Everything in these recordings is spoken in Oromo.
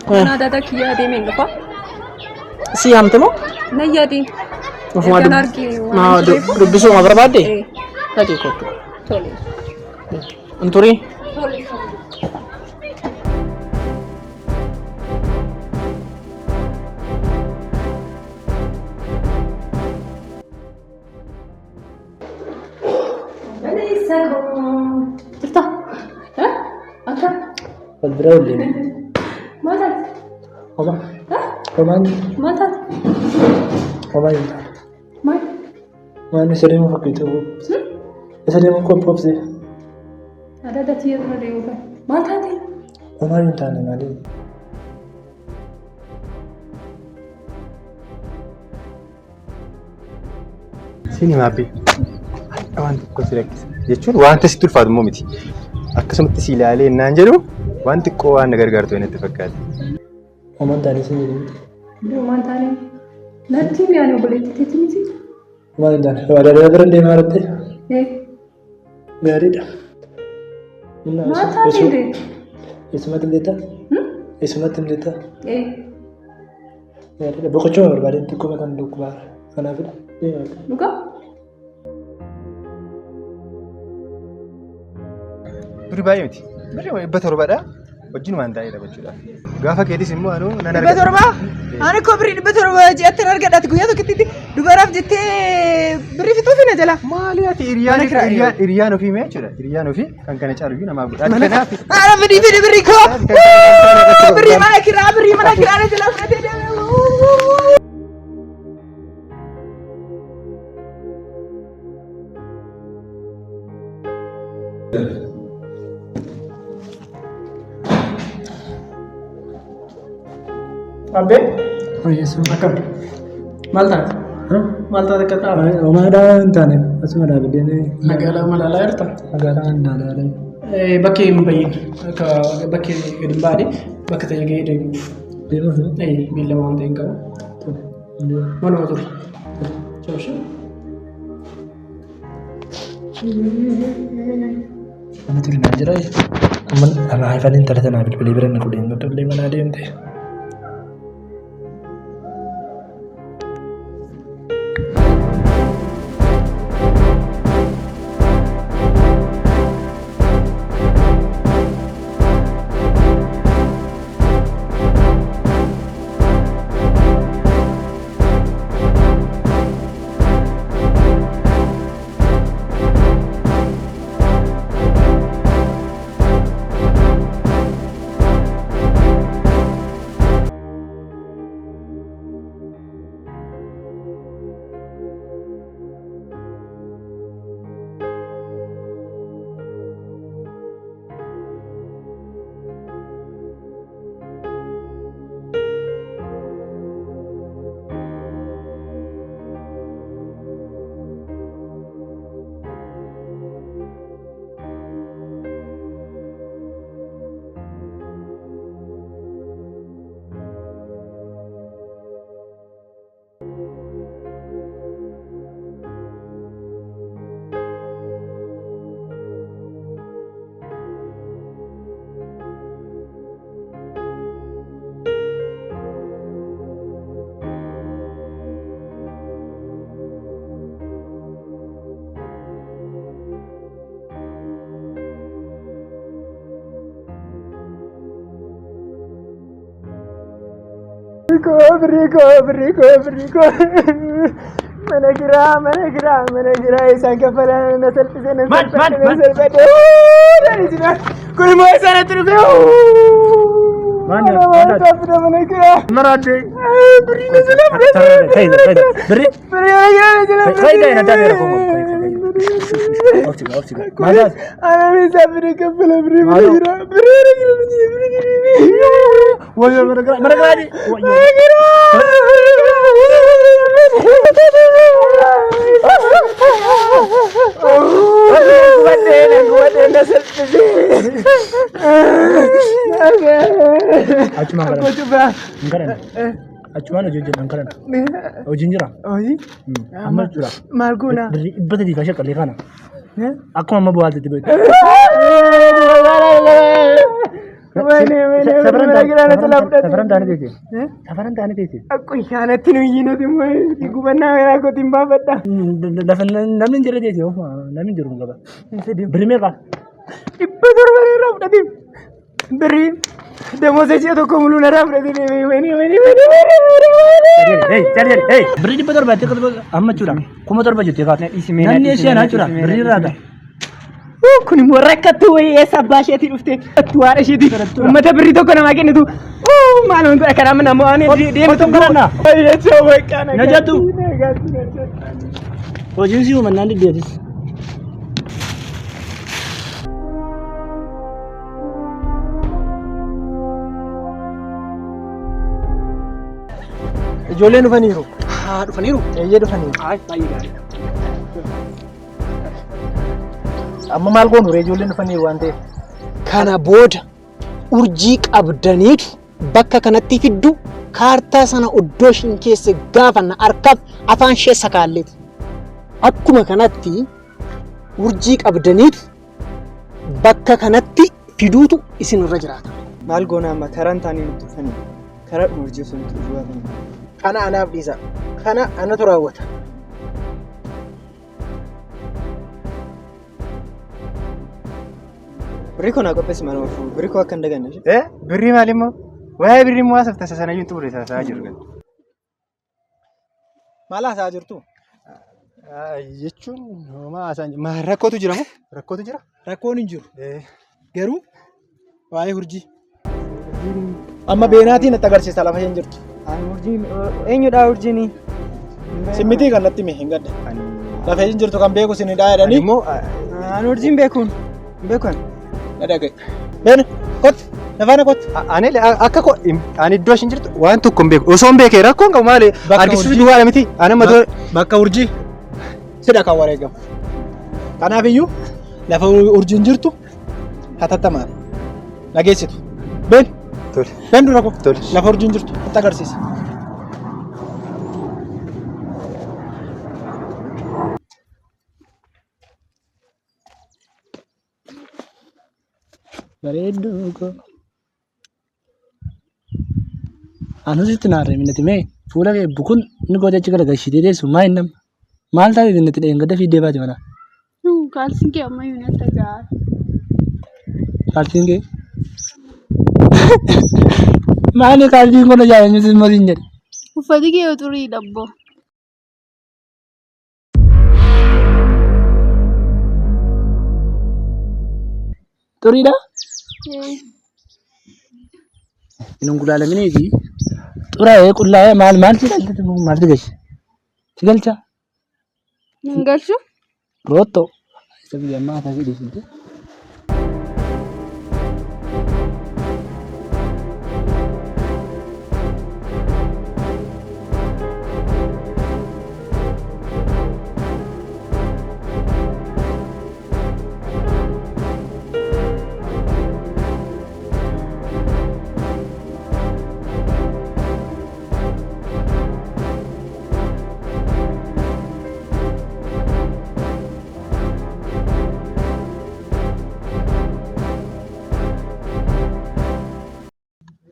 Nada da kiya de menga Si amtemo? Nayadi. Ufuma dubbisu ma barbaade? Tati kottu. Tole. Anturi? Tole. Certa? Hah? Angkat. Berapa dia? Mana? Apa? Hah? Mana? Mana? Apa ini? Mana? Mana sering mau pakai itu? Sering mau kau pop sih? Ada tiap hari juga. Mana tadi? Mana yang tanya nadi? Sini mapi. Awan kau silakan. Jechuun waan tasitti ulfaatu immoo miti. Akkasumatti si ilaalee naan jedhu waan xiqqoo waan gargaartu inni fakkaata. Oman tani sini. Oman tani. Nanti mi anu boleh titip miti. Oman tani. Ada berende marate. Biarin. Mata tadi. Ismat deta. Ismat deta. Biarin. Bukan cuma berbalik tu kau makan duk bar. Kenapa? Buka? Beri bayi miti. Beri betul pada. Wajin manta ida bachuda. Gaafa keetis immoo anu nan arga. Betul ba? Ani ko beri betul ba jette arga dat guyyaa tokkitti dubaraaf jette beri fitu fina jala. Maaliyaati iriyaan ofii mee jechuudha. Iriyaan ofii kan kana caalu namaaf godha. Kanaaf. Ara beri ko. Beri mana kira jala fudhatee deemu. Abe? Oh yes, Akam. Malta. Malta dekat apa? Omada entane. Asma ada bedene. Magala malala erta. Agara andala. Bakki mbayin. Ka bakki gedimbadi. Bakki tayi gede. Demo. Bila mau tengka. Mana tu? Coba. Mana tu nak jerai? Aman, anak Ivan ini ternyata nabil beli berani kudin. Betul di mana dia ente? Beriku. Mana kira isang kapalan na selfie na selfie. Dari sini. Kau mau sana terus. Mana kira? Marade. Beri na sila. Beri. Kaya na tayo ko. Mana? Ana bisa beri kapalan beri. Wah, mana kira? Kuat na selfie. Aku coba. Acuma na jujur angkaran. Oh jinjira. Oh iya. Amal cura. Marguna. Ibbata di kasih kali kana. Aku mama buat itu. Safaran taane teessee. Safaran taane teessee. Akkuma ishaanatti nuyi nuti immoo gubannaa garaa kootiin baafadha. Lafa namni hin jirre teessee namni hin jiru qaba. Birimee qaba. 700 irraa fudhatee birrii damoosa ishee tokko mul'uun irraa fudhatee birrii 700 amma jechuudha. 7,000 jettee kaata. Namni ishee na jechuudha. Birrii irraa ta'a. kun immoo rakkattu wayii eessa abbaa isheetii dhufte attu haadha isheetii uummata birrii tokko namaa kennitu maal wantoota karaa mana ammoo ani deemtu Karana. jechuun wayqaana Na jattu. Hojiin si uumannaan diddeetis. Ijoolleen dhufaniiru. haa dhufaniiru Eeyyee dhufaniiru. baay'ee gaariidha. Amma maal goonu ree ijoolleen dhufaniiru waan ta'eef. Kana booda urjii qabdaniitu bakka kanatti fiddu kaartaa sana oddoo ishiin keessa gaafanna harkaaf afaan ishee sakaalleeti. Akkuma kanatti urjii qabdaniitu bakka kanatti fiduutu isinirra jiraata. Maal goona amma karaan taanii nutti dhufanii karaa urjii sun nutti dhufanii. Kana anaaf dhiisa. Kana anatu raawwata. Birrii koo naa qopheessi maal oolfu? Birrii koo akka hin daganne. Birrii maal immoo? Waa'ee birrii immoo haasofta sanayyuu hin xumure taasisaa jiru gadi. Maal haasa'aa jirtu? Jechuun homaa haasa'an rakkootu jira moo? Rakkootu jira? Rakkoon hin jiru. Garuu waa'ee urjii. Amma beenaatiin natti agarsiisa lafa hin jirtu. Eenyudha urjiin? Simmitii kan natti hime hin gadda. Lafa hin jirtu kan beeku sinidhaa jedhanii. Immoo Ani urjiin beekuun. Beekuun. dhaga'e. Beena kotti lafaana kotti. ani akka ani iddoo ishiin jirtu waan tokko hin beeku. Osoo hin beekee rakkoon qabu maali? Argisiisu duwwaadha miti. Ani amma Bakka urjii sidha kan wareegamu. Kanaafiyyuu lafa urjiin jirtu hatattamaan dhageessitu. Been tole. been dura koo Tole. lafa urjiin jirtu natti agarsiisa. Bareedduu koo. Anusitti naarree minnati mee fuula kee bukun inni goota achi garagalchitee teessu maa hin nama. Maal taatee minnati dheen gadda fiiddee baate mana. Kaalsiin kee ammayyuu natti gahaa. Kaalsiin kee. Maali kaalsiin kun ajaa'ibni simmoo siin jedhe. Uffati kee yoo xurii dhabboo. Xuriidha? Inni gulaalamini fi xuraa'ee qullaa'ee maal si galchite maal si galche? Si galcha? Hin galchu? Rootto. Isa biyya ammaa taasise dhiisite.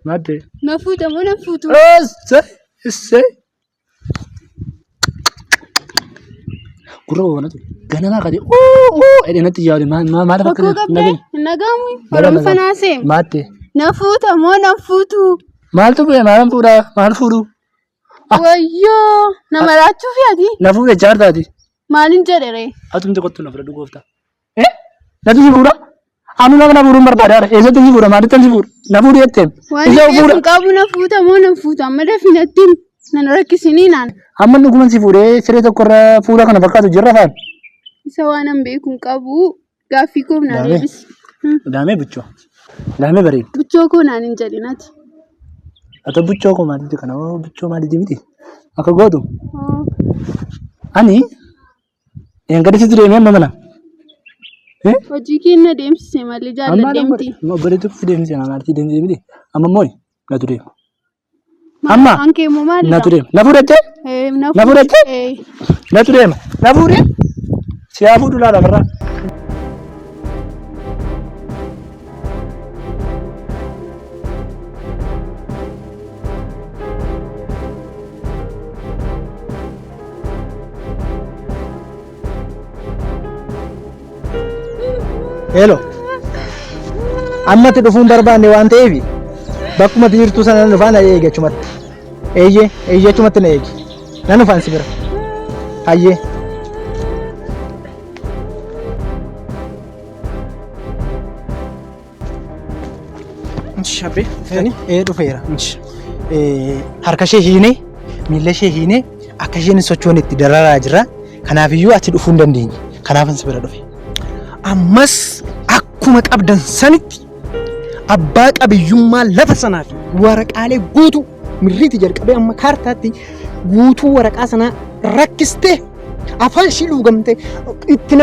Madde. Na fuuta moo na fuutu? Isse. Gurra boonatu ganamaa qade edhenatti yaade maal Bakkoo qabdee hin dhagahamu. Oromoo fanaasee. Madde. Na fuuta moo na fuutu? Maaltu bu'e maalan fuudhaa maal fuudhu? Wayyoo nama laachuuf yaati. Na fuudhe jaartaati. Maaliin jedhere? Atumti kottu na fudhadhu gooftaa. Natu si fuudha? Anu nama na fuudhuun barbaadaadha. Eessatti si fuudha? Maalitti si fuudha? Na fuudhu jetteem. Waan hin qabu na fuuta moo na fuuta? Amma dafinatti nan rakkisinii naan. Amma dhuguman si fuudhee siree tokkorra fuula kana fakkaatu jirra faan. Isa waan an beeku hin qabu gaaffii koo naan deebisi. Daamee buchoo. Daamee bareedu. Buchoo koo naan hin jedhinati. Ata buchoo koo maalitti kana buchoo maalitti miti? Akka gootu. Ani gadisitti deemee amma mana. Hojii keenya deemsise malee jaalladheemti. Bareedu fi deemsise maalitti deemsise miti? Amma mooyi natu deema. Amma Ankee moo maali? natu deema. Na fuudhattee? Na fuudhattee? Natu deema. Na fuudhee? Si haa fuudhu laala barraa. Hello. Ammatti dhufuun barbaanne waan ta'eef bakkuma jirtu sana dhufaa na eegi achumatti. Eeyyee achumatti na eegi. Nan dhufaan si bira. Hayyee. Shabbee dhufeera. Harka ishee hiinee miila ishee hiinee akka isheen sochoon itti dararaa jira. Kanaafiyyuu achi dhufuu hin dandeenye. Kanaafan si bira dhufe. Ammas akkuma qabdan sanitti abbaa qabiyyummaa lafa sanaa fi waraqaalee guutuu mirriitti jalqabee amma kaartaatti guutuu waraqaa sanaa rakkistee afaan ishii luugamtee itti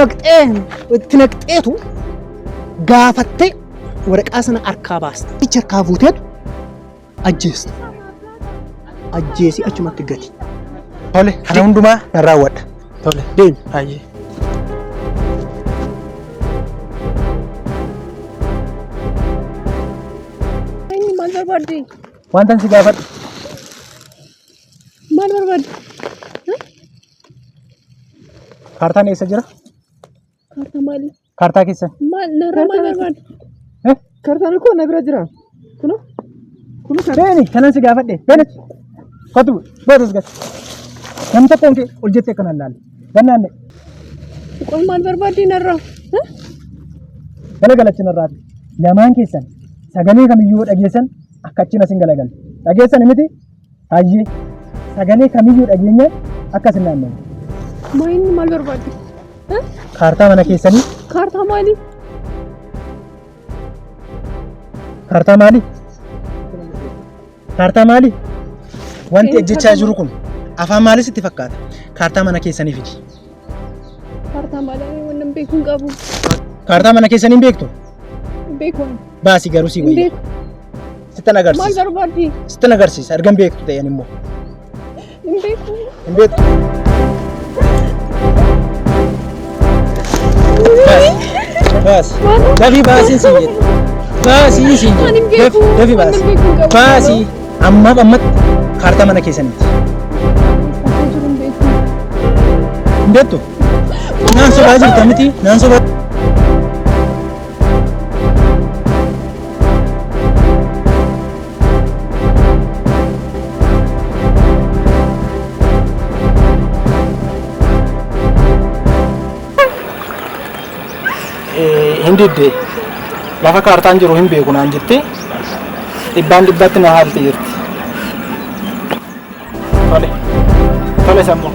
naqxeetu gaafattee waraqaa sana harkaa baasta. Ichi harkaa fuuteetu ajjeesta. Ajjeesii achumatti gati. Tole, kana hundumaa nan raawwadha. Tole, deemi. Hayyee. Maal barbaadde? Wantan si gaafadhu. Maal barbaadde? Kaartaan eessa jira? Kaartaa maali? Kaartaa keessa. Maal barbaadde? Kaartaan koo na bira jira. Kuno beeni kanan si gaafadhe. Beeni. Kottu boodas gati. Namni tokkoon kee ol jettee kanan laalle. Gannaanne. Qoy maal barbaadde narraa? Galagalachi narraati. Lamaan keessan sagalee kamiyyuu dhageessan akka achiin asin galagalu. Dhageessan miti? Hayyee. Sagalee kamiyyuu dhageenya akkas hin naanneef. Maayinni maal barbaadde? Kaartaa mana keessanii. Kaartaa maali? Kaartaa maali? Kaartaa maali? Wanti ejjechaa jiru kun afaan maalis itti fakkaata? Kaartaa mana keessanii fidi. Kaartaa maali? Wannan beekuun qabu. Kaartaa mana keessanii hin beektu? Beekuun. Baasii garuu si wayya. Sittan agarsiisa. Maal barbaadde? Sittan agarsiisa. Argan beektu ta'een immoo. Hin beeku. Hin beektu. Baasi. Dafii baasiin siin jedhe. Baasii siin jedhe. Dafii baasii. Baasii. Ammatti kaartaa mana keessaniiti. Hin beektu? Naan sobaa jirta miti? Naan sobaa. Hindidde lafa kaartaan jiru hin beeku naan jettee dhibbaan dhibbaatti na haalti jirti. Tole sammuu.